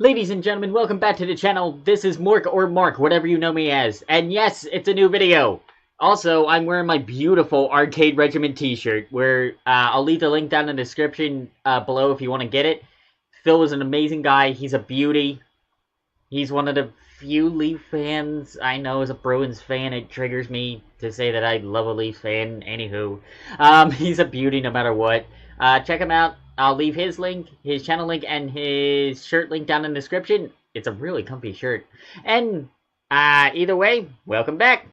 Ladies and gentlemen, welcome back to the channel. This is Mork or Mark, whatever you know me as. And yes, it's a new video. Also, I'm wearing my beautiful Arcade Regiment t-shirt, where I'll leave the link down in the description below if you want to get it. Phil is an amazing guy. He's a beauty. He's one of the few Leaf fans I know. As a Bruins fan, it triggers me to say that I love a Leaf fan. Anywho, he's a beauty no matter what. Check him out. I'll leave his link, his channel link, and his shirt link down in the description. It's a really comfy shirt. And, either way, welcome back.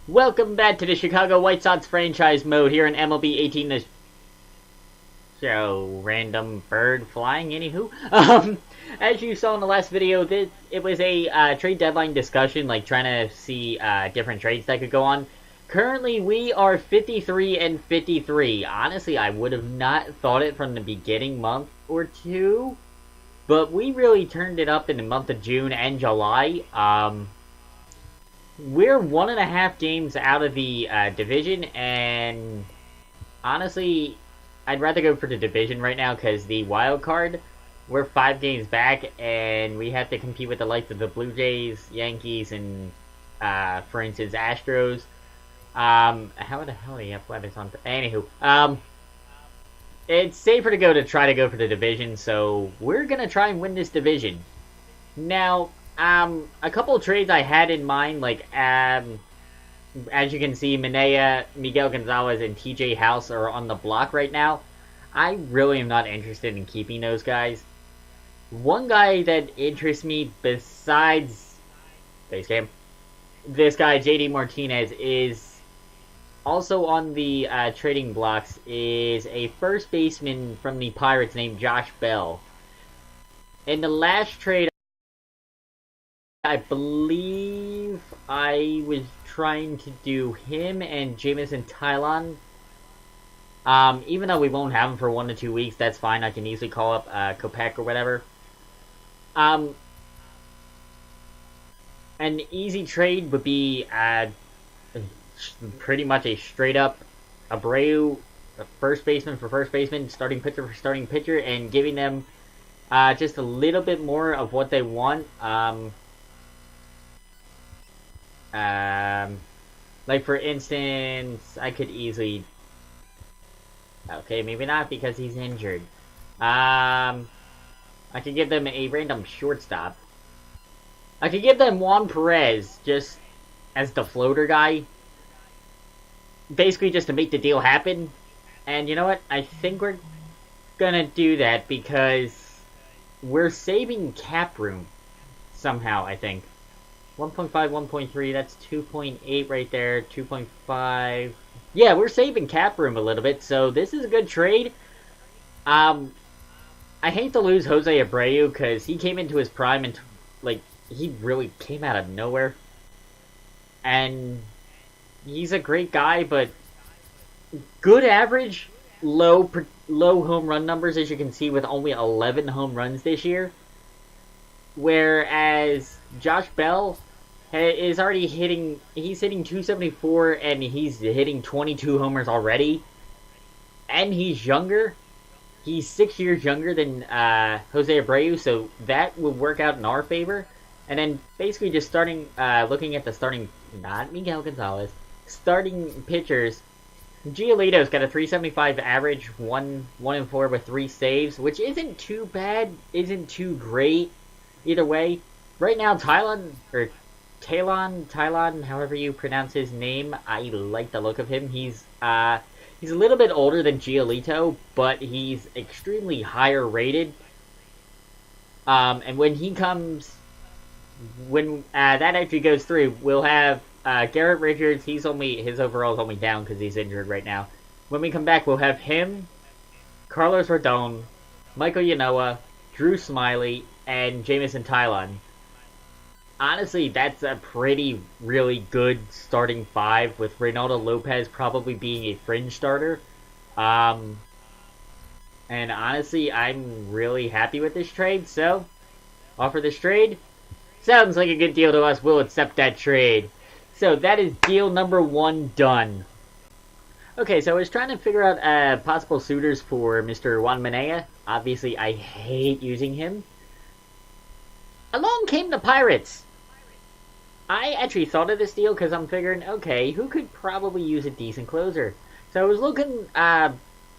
Welcome back to the Chicago White Sox franchise mode here in MLB 18. The show, random bird flying, anywho. As you saw in the last video, it was a trade deadline discussion, like trying to see different trades that could go on. Currently, we are 53 and 53. Honestly, I would have not thought it from the beginning month or two, but we really turned it up in the month of June and July. We're 1.5 games out of the division, and honestly, I'd rather go for the division right now because the wild card, we're 5 games back, and we have to compete with the likes of the Blue Jays, Yankees, and for instance, Astros. How the hell are the Athletics on? Anywho, it's safer to try to go for the division, so we're gonna try and win this division. Now, a couple of trades I had in mind, like, as you can see, Manaea, Miguel Gonzalez, and TJ House are on the block right now. I really am not interested in keeping those guys. One guy that interests me besides Basecamp, this guy, JD Martinez, is also on the trading blocks, is a first baseman from the Pirates named Josh Bell. In the last trade, I believe I was trying to do him and Jameson Taillon. Even though we won't have him for 1 to 2 weeks, that's fine. I can easily call up Kopech or whatever. An easy trade would be pretty much a straight-up Abreu, first baseman for first baseman, starting pitcher for starting pitcher, and giving them just a little bit more of what they want. Like, for instance, I could easily... Okay, maybe not because he's injured. I could give them a random shortstop. I could give them Juan Perez just as the floater guy. Basically just to make the deal happen. And you know what? I think we're gonna do that because we're saving cap room somehow, I think. 1.5, 1.3, that's 2.8 right there, 2.5. Yeah, we're saving cap room a little bit, so this is a good trade. I hate to lose Jose Abreu because he came into his prime and, like, he really came out of nowhere. And he's a great guy, but good average, low home run numbers, as you can see, with only 11 home runs this year. Whereas Josh Bell is already hitting, he's hitting 274, and he's hitting 22 homers already. And he's younger. He's 6 years younger than Jose Abreu, so that would work out in our favor. And then basically just starting, looking at the starting, not Miguel Gonzalez, starting pitchers. Giolito's got a 375 average, 1-4 with 3 saves, which isn't too bad, isn't too great. Either way, right now Taillon, however you pronounce his name, I like the look of him. He's a little bit older than Giolito, but he's extremely higher rated. And when he comes, when that actually goes through, we'll have Garrett Richards. His overall is only down because he's injured right now. When we come back, we'll have him, Carlos Rodon, Michael Yanoa, Drew Smyly, and Jameson Taillon. Honestly, that's a really good starting 5, with Reynaldo Lopez probably being a fringe starter. And honestly, I'm really happy with this trade, so offer this trade. Sounds like a good deal to us. We'll accept that trade. So that is deal number 1 done. Okay, so I was trying to figure out possible suitors for Mr. Juan Manea. Obviously, I hate using him. Along came the Pirates. I actually thought of this deal because I'm figuring, okay, who could probably use a decent closer? So I was looking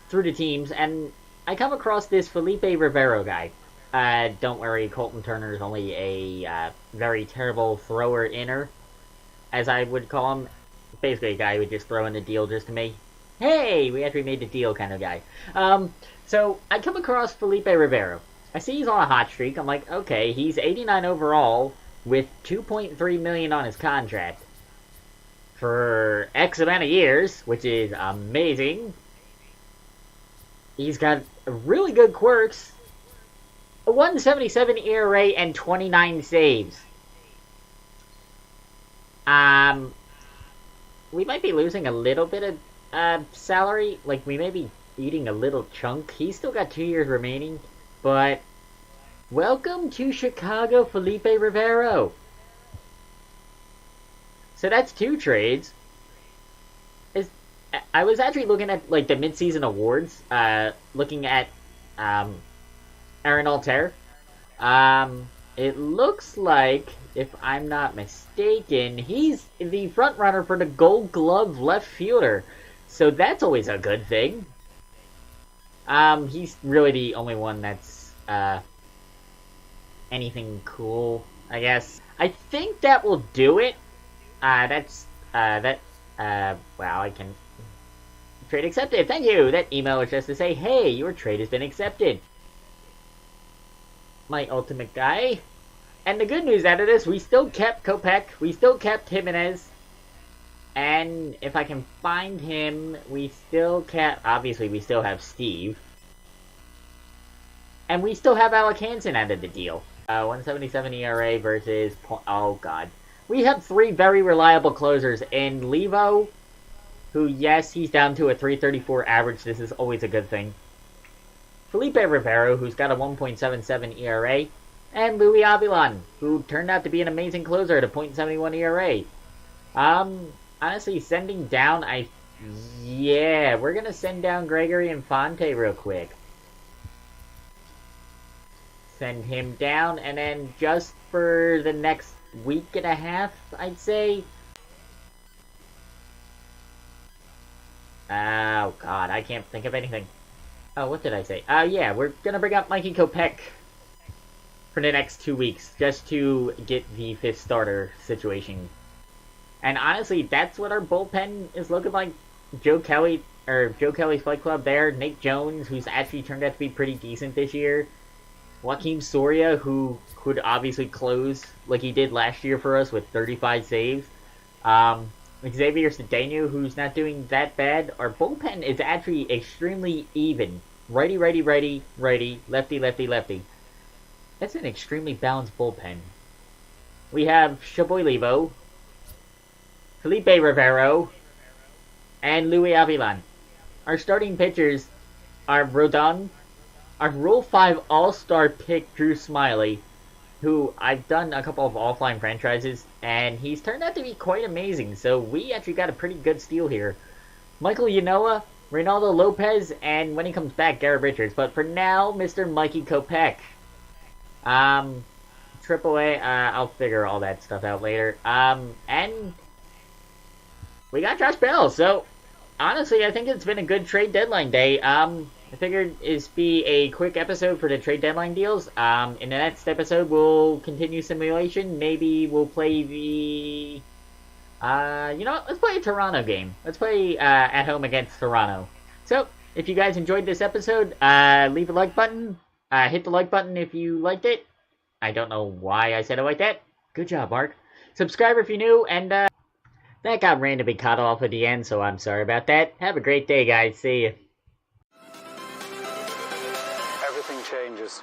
through the teams, and I come across this Felipe Rivero guy. Don't worry, Colton Turner is only a very terrible thrower-inner, as I would call him. Basically a guy who would just throw in a deal just to make, hey, we actually made the deal kind of guy. So I come across Felipe Rivero. I see he's on a hot streak. I'm like, okay, he's 89 overall with $2.3 million on his contract for X amount of years, which is amazing. He's got really good quirks, a 177 ERA and 29 saves. We might be losing a little bit of salary. Like, we may be eating a little chunk. He's still got 2 years remaining, but welcome to Chicago, Felipe Rivero. So that's 2 trades. I was actually looking at like the mid-season awards, looking at Aaron Altair. It looks like, if I'm not mistaken, he's the front runner for the Gold Glove left fielder. So that's always a good thing. He's really the only one that's anything cool, I guess. I think that will do it. Wow, I can... Trade accepted, thank you! That email was just to say, hey, your trade has been accepted. My ultimate guy. And the good news out of this, we still kept Kopech, we still kept Jimenez. And if I can find him, we still kept... Obviously, we still have Steve. And we still have Alec Hansen out of the deal. 177 ERA versus... Oh, God. We have 3 very reliable closers in Levo, who, yes, he's down to a 334 average. This is always a good thing. Felipe Rivero, who's got a 1.77 ERA. And Luis Avilan, who turned out to be an amazing closer at a .71 ERA. Honestly, sending down, yeah, we're gonna send down Gregory Infante real quick. Send him down, and then just for the next week and a half, I'd say. Oh, God, I can't think of anything. Oh, what did I say? Yeah, we're gonna bring up Mikey Kopech for the next 2 weeks, just to get the 5th starter situation. And honestly, that's what our bullpen is looking like. Joe Kelly's Flight Club there. Nate Jones, who's actually turned out to be pretty decent this year. Joaquin Soria, who could obviously close like he did last year for us with 35 saves. Xavier Cedeno, who's not doing that bad. Our bullpen is actually extremely even. Righty, righty, righty, righty, lefty, lefty, lefty. That's an extremely balanced bullpen. We have Shoboy Levo, Felipe Rivero, and Luis Avilan. Our starting pitchers are Rodon, our Rule 5 All-Star pick Drew Smiley, who I've done a couple of offline franchises, and he's turned out to be quite amazing, so we actually got a pretty good steal here. Michael Yanoa, Reynaldo Lopez, and when he comes back, Garrett Richards. But for now, Mr. Mikey Kopech. AAA, I'll figure all that stuff out later. And we got Josh Bell, so honestly, I think it's been a good trade deadline day. I figured it'd be a quick episode for the trade deadline deals. In the next episode, we'll continue simulation. Maybe we'll play the... you know what? Let's play a Toronto game. Let's play at home against Toronto. So, if you guys enjoyed this episode, leave a like button. Hit the like button if you liked it. I don't know why I said it like that. Good job, Mark. Subscribe if you're new, and that got randomly cut off at the end, so I'm sorry about that. Have a great day, guys. See you. Everything changes.